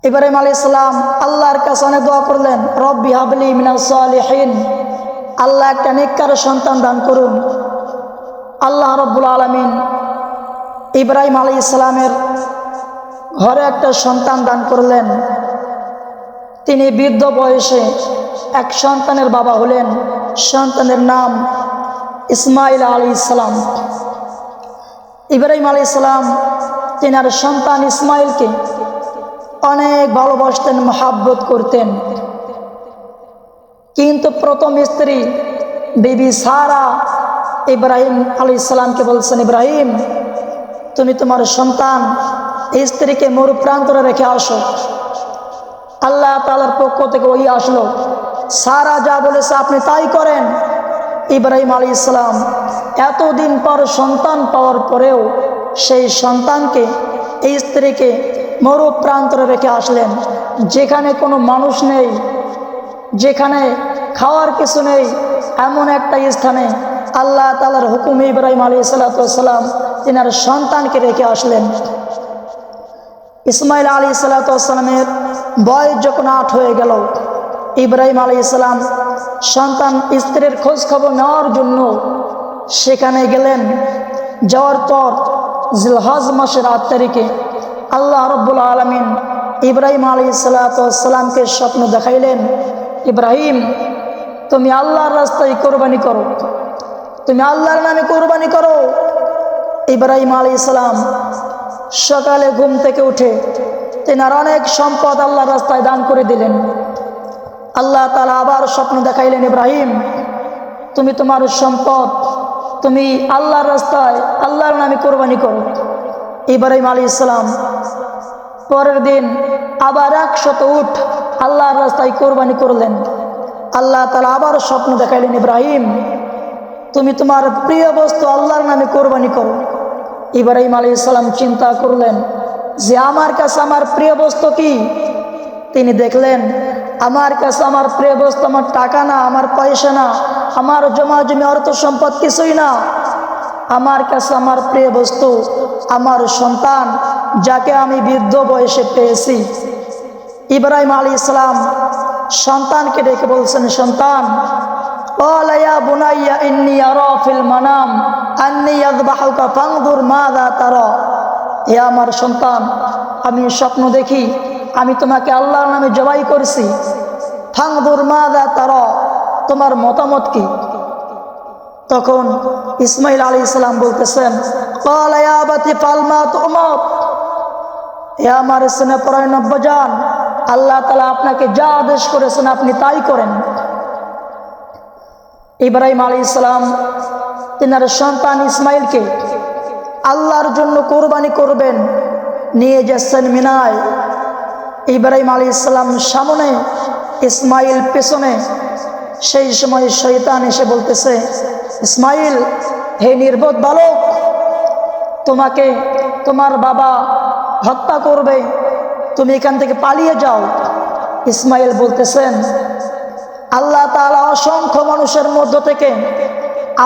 ইব্রাহিম আলাইহিস সালাম আল্লাহর কাছে অনেক দোয়া করলেন, রব্বি হাবলি মিনাস সালিহিন, আল্লাহ একটা নেককার সন্তান দান করুন। আল্লাহ রব্বুল আলামিন ইব্রাহিম আলাইহিস সালামের ঘরে একটা সন্তান দান করলেন। তিনি বৃদ্ধ বয়সে এক সন্তানের বাবা হলেন। সন্তানের নাম ইসমাইল আলাইহিস সালাম। ইব্রাহিম আলাইহিস সালাম তিনার সন্তান ইসমাইলকে অনেক ভালোবাসতেন, মহাব্বত করতেন। কিন্তু প্রথম স্ত্রী বিবি সারা ইব্রাহিম আলাইহিস সালামকে বলছেন, ইব্রাহিম তুমি তোমার সন্তান স্ত্রীকে মরু প্রান্তরে রেখে আসো। আল্লাহ তাআলার পক্ষ থেকে ওই আসলো, সারা যা বলেছে আপনি তাই করেন। ইব্রাহিম আলাইহিস সালাম এতদিন পর সন্তান পাওয়ার পরেও সেই সন্তানকে, এই স্ত্রীকে মরু প্রান্তরে রেখে আসলেন, যেখানে কোনো মানুষ নেই, যেখানে খাওয়ার কিছু নেই, এমন একটা স্থানে আল্লাহ তাআলার হুকুমে ইব্রাহিম আলাইহিস সালাম তিনার সন্তানকে রেখে আসলেন। ইসমাইল আলাইহিস সালামের বয়স যখন 8 হয়ে গেল, ইব্রাহিম আলাইহিস সালাম সন্তান স্ত্রীর খোঁজ খবর নেওয়ার জন্য সেখানে গেলেন। যাওয়ার পর জিলহজ মাসের 8 তারিখে আল্লাহ রব্বুল আলামিন ইব্রাহিম আলাইহিস সালামকে স্বপ্ন দেখাইলেন, ইব্রাহিম তুমি আল্লাহর রাস্তায় কোরবানি করো, তুমি আল্লাহর নামে কোরবানি করো। ইব্রাহিম আলাইহিস সালাম সকালে ঘুম থেকে উঠে তেনার অনেক সম্পদ আল্লাহর রাস্তায় দান করে দিলেন। আল্লাহ তাআলা আবার স্বপ্ন দেখাইলেন, ইব্রাহিম তুমি তোমার সম্পদ তুমি আল্লাহর রাস্তায় আল্লাহর নামে কোরবানি করো। ইব্রাহিম আলাইহিস সালাম পরের দিন আবার 100 উট আল্লাহর রাস্তায় কোরবানি করলেন। আল্লাহ তাআলা আবার স্বপ্ন দেখাইলেন, ইব্রাহিম তুমি তোমার প্রিয় বস্তু আল্লাহর নামে কোরবানি করো। ইব্রাহিম আলাইহিস সালাম চিন্তা করলেন যে আমার কাছে আমার প্রিয় বস্তু কি? তিনি দেখলেন আমার কাছে আমার প্রিয় বস্তু আমার টাকা না, আমার পয়সা না, আমার জমা জমি অর্থ সম্পদ কিছুই না। আমার কাছে আমার প্রিয় বস্তু আমার সন্তান, যাকে আমি বৃদ্ধ বয়সে পেয়েছি। ইব্রাহিম আলাইহিস সালাম সন্তানকে ডেকে বলছেন, সন্তান ক্বালা ইয়া বুনাইয়া ইন্নী আরা ফিল মানাম আন্নী আযবাহুকা ফানজুর মাযা তারা। হে আমার সন্তান, আমি স্বপ্ন দেখি আমি তোমাকে আল্লাহর নামে জবাই করছি। ফানজুর মাযা তারা, তোমার মতামত কি? তখন ইসমাইল আলাইহিস সালাম বলতেছেন, ক্বালা ইয়া আবাতি ফাল মা তু'মার। হে আমার স্নেহপরায়ণ আব্বাজান, আল্লাহ তাআলা আপনাকে যা আদেশ করেছেন আপনি তাই করেন। ইব্রাহিম আলাইহিস সালাম তিনার সন্তান ইসমাইলকে আল্লাহর জন্য কোরবানি করবেন নিয়ে যাচ্ছেন মিনায়। ইব্রাহিম আলাইহিস সালাম সামনে, ইসমাইল পেছনে। সেই সময় শয়তান এসে বলতেছে, ইসমাইল হে নির্বোধ বালক, তোমাকে তোমার বাবা হত্যা করবে, তুমি এখান থেকে পালিয়ে যাও। ইসমাইল বলতেছেন, আল্লাহ তাআলা অসংখ্য মানুষের মধ্য থেকে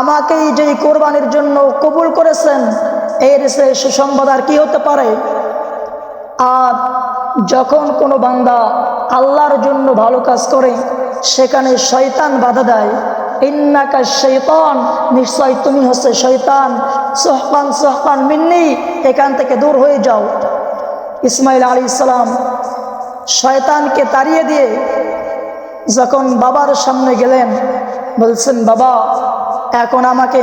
আমাকেই যেই কোরবানির জন্য কবুল করেছেন, এর সে সুসংবাদ আর কি হতে পারে? আর যখন কোনো বান্দা আল্লাহর জন্য ভালো কাজ করে সেখানে শয়তান বাধা দেয়, ইন্নাকা শাইতান, নিশ্চয় তুমি হচ্ছে শয়তান, সুহকান সুহকান মিন্নি, এখান থেকে দূর হয়ে যাও। ইসমাইল আলাইহিস সালাম শয়তানকে তাড়িয়ে দিয়ে যখন বাবার সামনে গেলেন, বলছেন, বাবা এখন আমাকে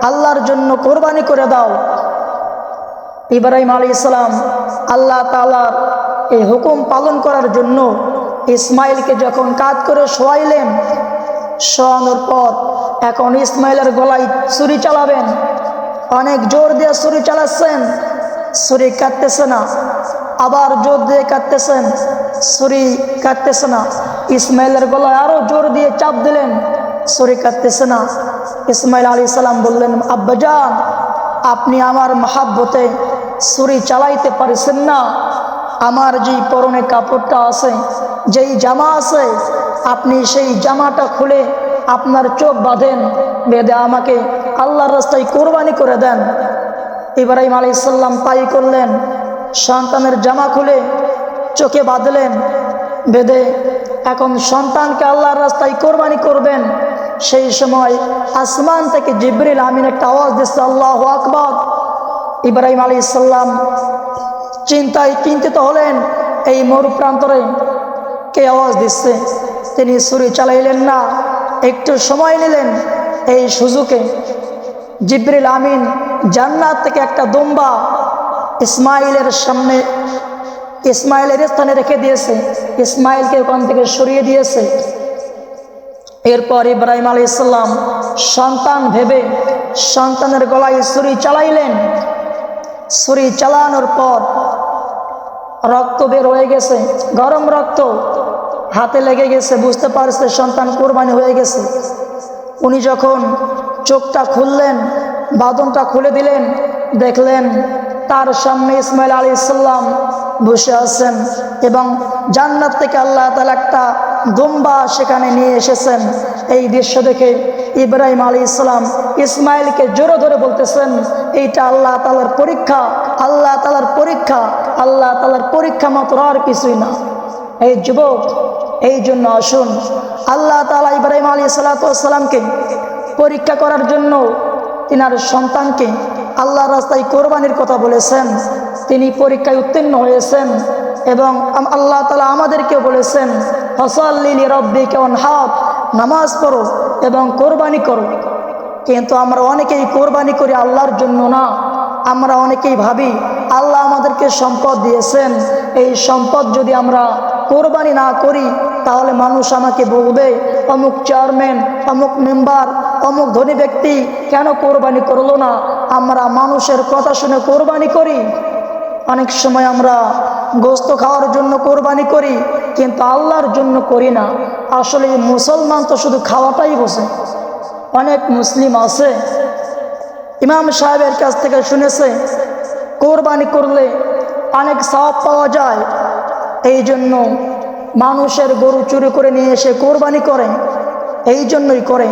আল্লাহর জন্য কোরবানি করে দাও। ইব্রাহিম আলাইহিস সালাম আল্লাহ তাআলার এই হুকুম পালন করার জন্য ইসমাইলকে যখন কাঁধ করে শোয়াইলেন, শোয়ানোর পর এখন ইসমাইলের গলায় ছুরি চালাবেন। অনেক জোর দিয়ে ছুরি চালাচ্ছেন, ছুরি কাটতেছে না, আবার জোর দিয়ে কাটতেছেন, ছুরি কাটতেছে না। ইসমাইলের গলায় আরো জোর দিয়ে চাপ দিলেন, ছুরি কাটতেছে না। ইসমাইল আলাইহিস সালাম বললেন, আব্বাজান আপনি আমার মহাব্বতে ছুরি চালাইতে পারছেন না, আমার যেই পরনে কাপড়টা আছে, যেই জামা আছে, আপনি সেই জামাটা খুলে আপনার চোখ বাঁধেন, বেঁধে আমাকে আল্লাহর রাস্তায় কোরবানি করে দেন। ইব্রাহিম আলাইহিস সালাম তাই করলেন, সন্তানের জামা খুলে চোখে বাঁধলেন, বেঁধে এখন সন্তানকে আল্লাহর রাস্তায় কোরবানি করবেন। সেই সময় আসমান থেকে জিবরিল আমিন একটা আওয়াজ দিচ্ছে, আল্লাহু আকবার। ইব্রাহিম আলাইহিস সালাম চিন্তিত হলেন, এই মরুপ্রান্তরে কে আওয়াজ দিচ্ছে। তিনি ছুরি চালাইলেন না, একটু সময় নিলেন। এই সুযোগে জিবরিল আমিন জান্নাত থেকে একটা দুম্বা ইসমাইলের সামনে, ইসমাইলের স্থানে রেখে দিয়েছে, ইসমাইলকে ওখান থেকে সরিয়ে দিয়েছে। এরপর ইব্রাহিম আলাইহিস সালাম সন্তান ভেবে সন্তানের গলায় ছুরি চালাইলেন। ছুরি চালানোর পর রক্ত বের হয়ে গেছে, গরম রক্ত হাতে লেগে গেছে, বুঝতে পারছে সন্তান কোরবানি হয়ে গেছে। উনি যখন চোখটা খুললেন, বাঁধনটা খুলে দিলেন, দেখলেন তার সামনে ইসমাইল আলাইহিস সালাম বসে আছেন এবং জান্নাত থেকে আল্লাহ তাআলা একটা দুম্বা সেখানে নিয়ে এসেছেন। এই দৃশ্য দেখে ইব্রাহিম আলাইহিস সালাম ইসমাইলকে জোরে ধরে বলতেছেন, এইটা আল্লাহ তাআলার পরীক্ষা, আল্লাহ তাআলার পরীক্ষা, আল্লাহ তাআলার পরীক্ষা মাত্র, আর কিছুই না। এই যুবক, এই জন্য আসুন, আল্লাহ তাআলা ইব্রাহিম আলাইহিস সালামকে পরীক্ষা করার জন্য তিনার সন্তানকে আল্লাহর রাস্তায় কোরবানির কথা বলেছেন। তিনি পরীক্ষায় উত্তীর্ণ হয়েছেন এবং আল্লাহ তাআলা আমাদেরকেও বলেছেন, ফাসাল্লি লিরাব্বিকা ওয়ানহার, নামাজ পড়ো এবং কোরবানি করো। কিন্তু আমরা অনেকেই কোরবানি করি আল্লাহর জন্য না। আমরা অনেকেই ভাবি আল্লাহ আমাদেরকে সম্পদ দিয়েছেন, এই সম্পদ যদি আমরা কোরবানি না করি তাহলে মানুষ আমাকে বলবে, অমুক চেয়ারম্যান, অমুক মেম্বার, অমুক ধনী ব্যক্তি কেন কোরবানি করলো না। আমরা মানুষের কথা শুনে কোরবানি করি। অনেক সময় আমরা গোস্ত খাওয়ার জন্য কোরবানি করি, কিন্তু আল্লাহর জন্য করি না। আসলে মুসলমান তো শুধু খাওয়াটাই বোঝে। অনেক মুসলিম আছে, ইমাম সাহেবের কাছ থেকে শুনেছে কোরবানি করলে অনেক সওয়াব পাওয়া যায়, এই জন্য মানুষের গরু চুরি করে নিয়ে এসে কোরবানি করে। এই জন্যই করে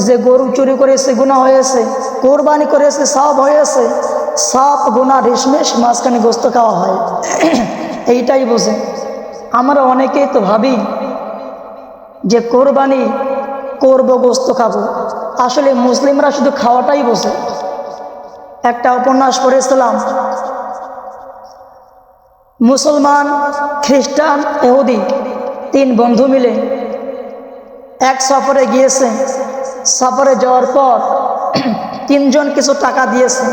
যে গরু চুরি করেছে গুনাহ হয়েছে, কোরবানি করেছে সওয়াব হয়েছে। সওয়াব গুনাহ ঢিসমিস, মাঝখানে গোস্ত খাওয়া হয়, এইটাই বোঝে। আমরা অনেকেই তো ভাবি যে কোরবানি করব, গোস্ত খাবো। আসলে মুসলিমরা শুধু খাওয়াটাই বোঝে। একটা উপন্যাস পড়েছিলাম, মুসলমান, খ্রিস্টান, ইহুদি তিন বন্ধু মিলে এক সফরে গিয়েছে। সফরে যাওয়ার পর তিনজন কিছু টাকা দিয়েছে।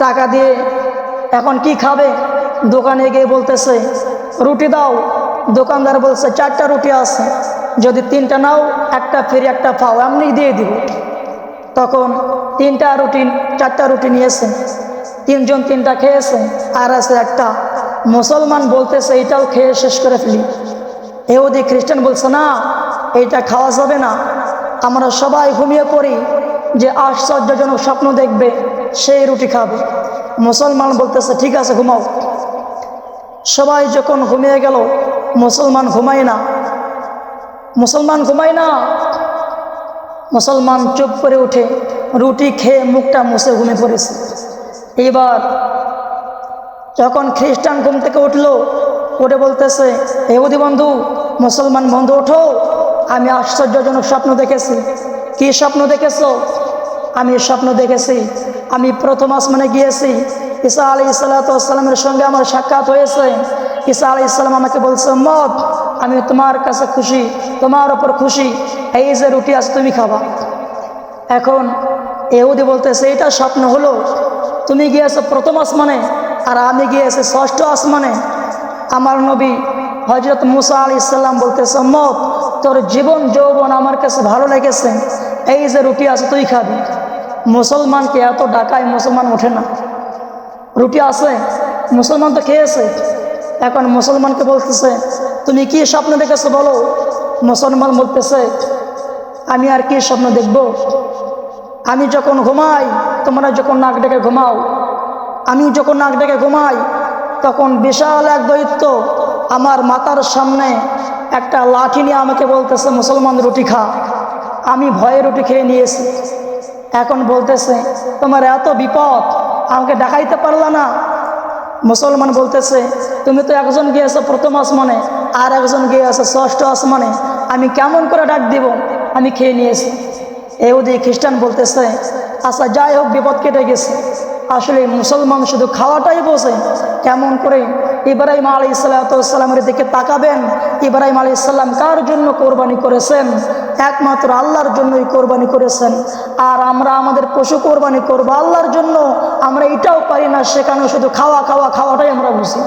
টাকা দিয়ে এখন কি খাবে, দোকানে গিয়ে বলতেছে রুটি দাও। দোকানদার বলছে 4টা রুটি আছে, যদি 3টা নাও একটা ফ্রি, একটা পাও, এমনি দিয়ে দিব। তখন 4টা রুটি নিয়েছে, তিনজন 3টা খেয়েছে, আর আছে একটা। মুসলমান বলতেছে এইটাও খেয়ে শেষ করে ফেলি। ইহুদি খ্রিস্টান বলছে না, এইটা খাওয়া যাবে না, আমরা সবাই ঘুমিয়ে পড়ি, যে আশ্চর্যজনক স্বপ্ন দেখবে সেই রুটি খাবে। মুসলমান বলতেছে ঠিক আছে ঘুমাও। সবাই যখন ঘুমিয়ে গেল, মুসলমান ঘুমায় না। মুসলমান চুপ করে উঠে রুটি খেয়ে মুখটা মুছে ঘুমিয়ে পড়েছে। এবার যখন খ্রিস্টান ঘুম থেকে উঠলো, উঠে বলতেছে ইহুদি বন্ধু, মুসলমান বন্ধু ওঠো, আমি আশ্চর্যজনক স্বপ্ন দেখেছি। কি স্বপ্ন দেখেছো? আমি স্বপ্ন দেখেছি আমি প্রথম আসমানে গিয়েছি, ঈসা আলাইহিস সালামের সঙ্গে আমার সাক্ষাৎ হয়েছে। ঈসা আলাইহিস সালাম আমাকে বলছে, উম্মত, আমি তোমার কাছে খুশি, তোমার ওপর খুশি, এই যে রুটি আজ তুমি খাবা। এখন ইহুদি বলতেছে এটা স্বপ্ন হলো, তুমি গিয়েছো প্রথম আসমানে আর আমি গিয়েছি 6ষ্ঠ আসমানে। আমার নবী হযরত মুসা আলাইহিস সালাম বলতেছে, উম্মত, তোর জীবন যৌবন আমার কাছে ভালো লেগেছে, এই যে রুটি আছে তুই খাবি। মুসলমানকে এত ডাকায় মুসলমান ওঠে না। রুটি আছে, মুসলমান তো খেয়েছে। এখন মুসলমানকে বলতেছে তুমি কি স্বপ্ন দেখেছো বলো। মুসলমান বলতেছে আমি আর কি স্বপ্ন দেখব, আমি যখন ঘুমাই, তোমরা যখন নাক ডেকে ঘুমাও, আমি যখন নাক ডেকে ঘুমাই, তখন বিশাল এক দৈত্য আমার মাথার সামনে একটা লাঠি নিয়ে আমাকে বলতেছে মুসলমান রুটি খা। আমি ভয়ে রুটি খেয়ে নিয়েছি। এখন বলতেছে তোমার এত বিপদ, আমাকে ডাকাইতে পারলা না। মুসলমান বলতেছে, তুমি তো একজন গিয়েছো প্রথম আসমানে, আর একজন গিয়েছো ষষ্ঠ আসমানে, আমি কেমন করে ডাক দিব? আমি খেয়ে নিয়েছি। ইহুদি খ্রিস্টান বলতেছে, আচ্ছা যাই হোক, বিপদ কেটে গেছে। আসলে মুসলমান শুধু খাওয়াটাই বোঝে। কেমন করে ইব্রাহিম আলাইহিসসালামের দিকে তাকাবেন? ইব্রাহিম আলাইহিসসালাম কার জন্য কোরবানি করেছেন? একমাত্র আল্লাহর জন্যই কোরবানি করেছেন। আর আমরা আমাদের পশু কোরবানি করবো আল্লাহর জন্য, আমরা এটাও পারি না, সেখানে শুধু খাওয়াটাই আমরা বুঝি।